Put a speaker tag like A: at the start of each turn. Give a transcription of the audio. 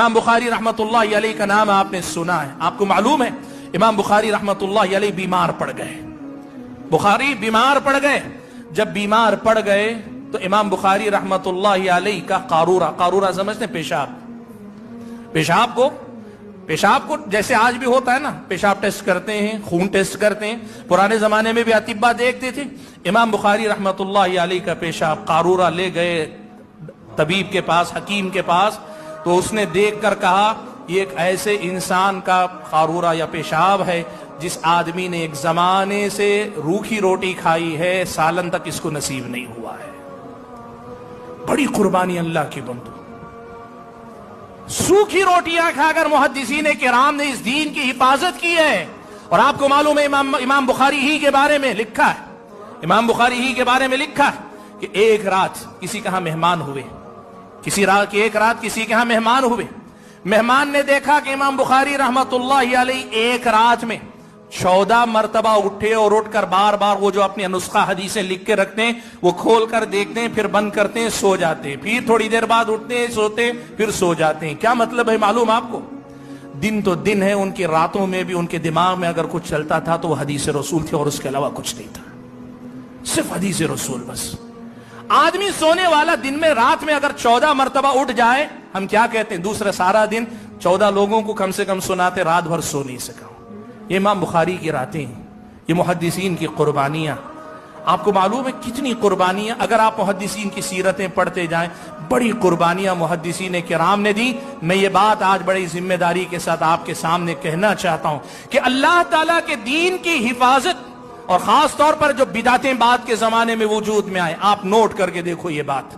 A: امام بخاری رحمت اللہ علیہ کا نام آپ نے سنا ہے، آپ کو معلوم ہے امام بخاری رحمت اللہ علیہ بیمار پڑ گئے. بخاری بیمار پڑ گئے. جب بیمار پڑ گئے تو امام بخاری رحمت اللہ علیہ کا قارورہ سمجھتے ہیں؟ پیشاب کو جیسے آج بھی ہوتا ہے نا، پیشاب ٹیسٹ کرتے ہیں، خون ٹیسٹ کرتے ہیں. پرانے زمانے میں بھی اطباء دیکھتے تھے. امام بخاری رحمت اللہ علیہ کا پیشاب قارورہ لے گئے طبیب کے پاس، حکیم کے پاس. تو اس نے دیکھ کر کہا یہ ایک ایسے انسان کا قارورہ یا پیشاب ہے جس آدمی نے ایک زمانے سے روکھی روٹی کھائی ہے، سالن تک اس کو نصیب نہیں ہوا ہے. بڑی قربانی اللہ کی بندو. سوکھی روٹیاں کھا کر محدثین کرام نے اس دین کی حفاظت کی ہے. اور آپ کو معلوم ہے امام بخاری ہی کے بارے میں لکھا ہے کہ ایک رات کسی کے ہاں مہمان ہوئے، مہمان نے دیکھا کہ امام بخاری رحمت اللہ علیہ ایک رات میں 14 مرتبہ اٹھے اور اٹھ کر بار بار وہ جو اپنے نسخہ حدیثیں لکھ کے رکھتے ہیں وہ کھول کر دیکھتے ہیں، پھر بند کرتے ہیں، سو جاتے ہیں، پھر تھوڑی دیر بعد اٹھتے ہیں، سوتے ہیں، پھر سو جاتے ہیں. کیا مطلب ہے معلوم آپ کو؟ دن تو دن ہے، ان کی راتوں میں بھی ان کے دماغ میں اگر کچھ چلتا تھا تو وہ حدیث رسول تھے اور اس کے علاوہ کچھ نہیں تھا، صرف حدیث رسول بس. آدمی سونے والا دن میں رات میں اگر 14 مرتبہ اٹھ جائے، ہم کیا کہتے ہیں؟ دوسرا سارا دن 14 لوگوں کو کم سے کم سناتے، رات بھر سو نہیں سکا. یہ امام بخاری کی راتیں ہیں، یہ محدثین کی قربانیاں. آپ کو معلوم ہے کتنی قربانیاں، اگر آپ محدثین کی سیرتیں پڑھتے جائیں، بڑی قربانیاں محدثین کرام نے دی. میں یہ بات آج بڑی ذمہ داری کے ساتھ آپ کے سامنے کہنا چاہتا ہوں کہ اللہ تعالیٰ کے دین کی حفاظت، اور خاص طور پر جو بدعتیں بعد کے زمانے میں وجود میں آئے، آپ نوٹ کر کے دیکھو یہ بات.